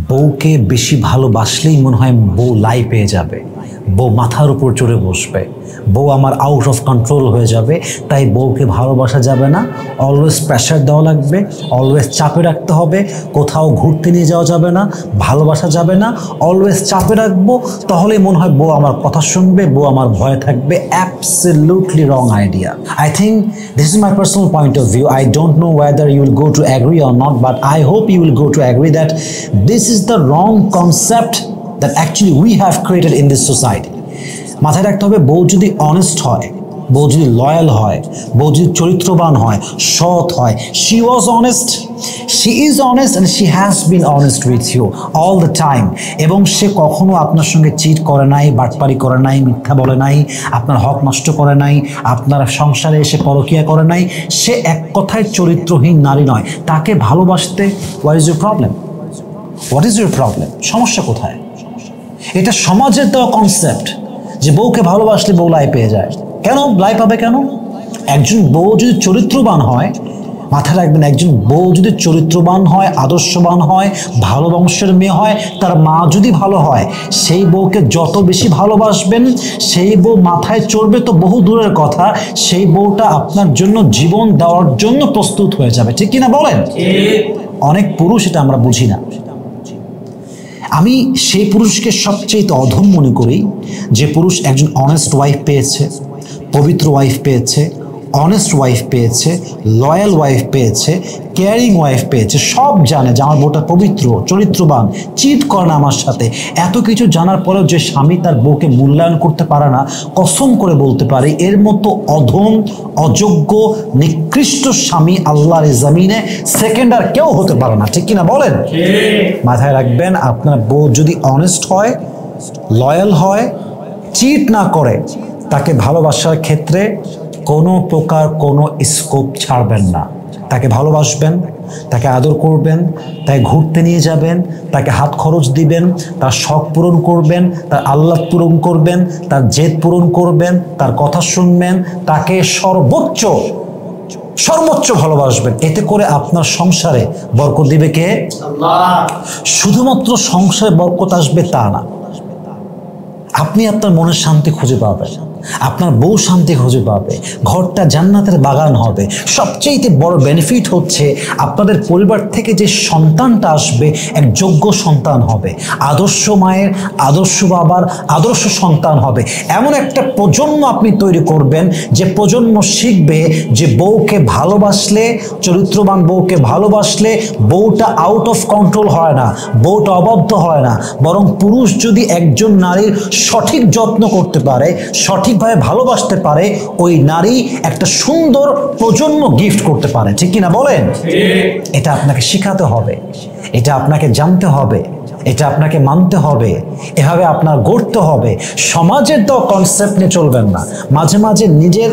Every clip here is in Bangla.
বউকে বেশি ভালোবাসলেই মনে হয় বউ লাই পেয়ে যাবে, বউ মাথার উপর চড়ে বসবে, বউ আমার আউট অফ কন্ট্রোল হয়ে যাবে। তাই বউকে ভালোবাসা যাবে না, অলওয়েজ প্রেশার দেওয়া লাগবে, অলওয়েজ চাপে রাখতে হবে। কোথাও ঘুরতে নিয়ে যাওয়া যাবে না, ভালোবাসা যাবে না, অলওয়েজ চাপে রাখবো। তাহলেই মনে হয় বউ আমার কথা শুনবে, বউ আমার ভয়ে থাকবে। Absolutely wrong idea. I think this is my personal point of view. I don't know whether you will go to agree or not, but I hope you will go to agree that this is the wrong concept that actually we have created in this society. মাথায় রাখতে হবে, বউ যদি অনেস্ট হয়, বউ যদি লয়াল হয়, বউ যদি চরিত্রবান হয়, সৎ হয়, she was honest, she is honest and she has been honest with you all the time, এবং সে কখনো আপনার সঙ্গে চিট করে নাই, বাটপারি করে নাই, মিথ্যা বলে নাই, আপনার হক নষ্ট করে নাই, আপনার সংসারে এসে পরকীয়া করে নাই, সে এক কথায় চরিত্রহীন নারী নয়। তাকে ভালোবাসতে what is your problem? What is your problem? সমস্যা কোথায়? এটা সমাজের দেওয়া কনসেপ্ট যে বউকে ভালোবাসলে বউ লাই পেয়ে যায়। কেন লাই পাবে? কেন? একজন বউ যদি চরিত্রবান হয়, মাথায় রাখবেন, একজন বউ যদি চরিত্রবান হয়, আদর্শবান হয়, ভালো বংশের মেয়ে হয়, তার মা যদি ভালো হয়, সেই বউকে যত বেশি ভালোবাসবেন, সেই বউ মাথায় চড়বে তো বহু দূরের কথা, সেই বউটা আপনার জন্য জীবন দেওয়ার জন্য প্রস্তুত হয়ে যাবে। ঠিক কিনা বলেন? অনেক পুরুষ এটা আমরা বুঝি না। আমি সেই পুরুষকে সবচেয়ে অধম মনে করি যে পুরুষ একজন অনেস্ট ওয়াইফ পেয়েছে, পবিত্র ওয়াইফ পেয়েছে, অনেস্ট ওয়াইফ পেয়েছে, লয়াল ওয়াইফ পেয়েছে, কেয়ারিং ওয়াইফ পেয়েছে, সব জানে যে আমার বউটা পবিত্র, চরিত্রবান, চিট করে না আমার সাথে। এত কিছু জানার পরেও যে স্বামী তার বউকে মূল্যায়ন করতে পারে না, কসম করে বলতে পারে এর মতো অধম, অযোগ্য, নিকৃষ্ট স্বামী আল্লাহর জমিনে সেকেন্ড আর কেউ হতে পারে না। ঠিক কিনা বলেন? মাথায় রাখবেন, আপনার বউ যদি অনেস্ট হয়, লয়াল হয়, চিট না করে, তাকে ভালোবাসার ক্ষেত্রে কোনো প্রকার কোনো স্কোপ ছাড়বেন না। তাকে ভালোবাসবেন, তাকে আদর করবেন, তাকে ঘুরতে নিয়ে যাবেন, তাকে হাত খরচ দিবেন, তার শখ পূরণ করবেন, তার আহ্লাদ পূরণ করবেন, তার জেদ পূরণ করবেন, তার কথা শুনবেন, তাকে সর্বোচ্চ ভালোবাসবেন। এতে করে আপনার সংসারে বরকত দিবে কে? আল্লাহ। শুধুমাত্র সংসারে বরকত আসবে তা না, আপনি আপনার মনের শান্তি খুঁজে পাবেন, আপনার বউ শান্তি খুঁজে পাবে, ঘরটা জান্নাতের বাগান হবে। সবচেয়ে বড় বেনিফিট হচ্ছে আপনাদের পরিবার থেকে যে সন্তানটা আসবে এক যোগ্য সন্তান হবে, আদর্শ মায়ের, আদর্শ বাবার আদর্শ সন্তান হবে। এমন একটা প্রজন্ম আপনি তৈরি করবেন যে প্রজন্ম শিখবে যে বউকে ভালোবাসলে, চরিত্রবান বউকে ভালোবাসলে বউটা আউট অফ কন্ট্রোল হয় না, বউটা অবাধ্য হয় না, বরং পুরুষ যদি একজন নারীর সঠিক যত্ন করতে পারে, সঠিকভাবে ভালোবাসতে পারে, ওই নারী একটা সুন্দর প্রজন্ম গিফট করতে পারে। ঠিক কিনা বলেন? এটা আপনাকে শেখাতে হবে, এটা আপনাকে জানতে হবে, এটা আপনাকে মানতে হবে, এভাবে আপনার গড়তে হবে। সমাজের তো কনসেপ্ট নিয়ে চলবেন না। মাঝে মাঝে নিজের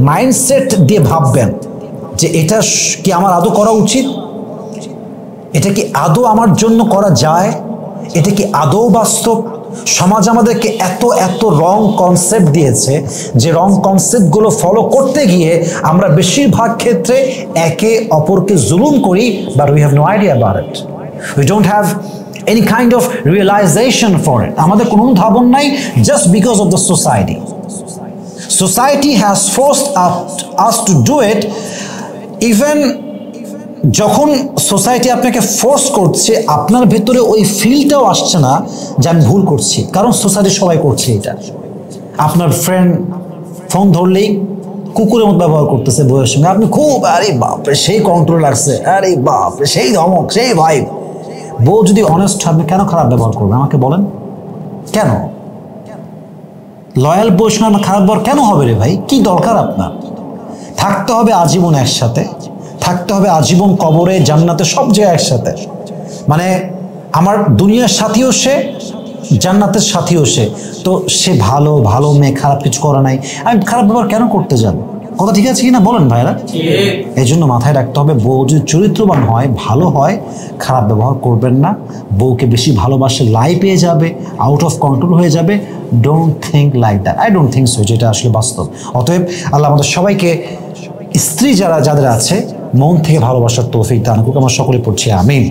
মাইন্ডসেট দিয়ে ভাববেন যে এটা কি আমার আদৌ করা উচিত, এটা কি আদৌ আমার জন্য করা যায়, এটা কি আদৌ বাস্তব। সমাজ আমাদেরকে এত রং কনসেপ্ট দিয়েছে যে রং কনসেপ্টগুলো ফলো করতে গিয়ে আমরা বেশিরভাগ ক্ষেত্রে একে অপরকে জুলুম করি, but we have no idea about it, we don't have any kind of realization for it. আমাদের কোনো ধারণা নাই, just because of the society. Society has forced us to do it. Even যখন সোসাইটি আপনাকে ফোর্স করছে, আপনার ভেতরে ওই ফিলটাও আসছে না যে আমি ভুল করছি, কারণ সোসাইটি সবাই করছে এটা। আপনার ফ্রেন্ড ফোন ধরলেই কুকুরের মতো ব্যবহার করতেছে বউয়ের সঙ্গে, আপনি খুব আরে বাপরে সেই কন্ট্রোল আসছে, আরে বাপরে সেই ধমক, সেই ভাই। বউ যদি অনেস্ট হয়, আপনি কেন খারাপ ব্যবহার করবেন আমাকে বলেন? কেন লয়াল বউয়ের সঙ্গে আমার খারাপ ব্যবহার কেন হবে রে ভাই? কি দরকার আপনার? থাকতে হবে আজীবন একসাথে, থাকতে হবে আজীবন কবরে, জান্নাতে, সব জায়গায় একসাথে। মানে আমার দুনিয়ার সাথীও সে, জান্নাতের সাথীও সে। তো সে ভালো মেয়ে, খারাপ কিছু করা নাই, আমি খারাপ ব্যবহার কেন করতে যাব? কথা ঠিক আছে কিনা বলেন ভাইরা? এই জন্য মাথায় রাখতে হবে, বউ যদি চরিত্রবান হয়, ভালো হয়, খারাপ ব্যবহার করবেন না। বউকে বেশি ভালোবাসে লাই পেয়ে যাবে, আউট অফ কন্ট্রোল হয়ে যাবে। Don't think like that, I don't think so, যেটা আসলে বাস্তব। অতএব আল্লাহ আমাদের সবাইকে স্ত্রী যাদের আছে মন থেকে ভালোবাসার তৌফিক দান করুক। আমরা সকলে পড়ছি আমিন।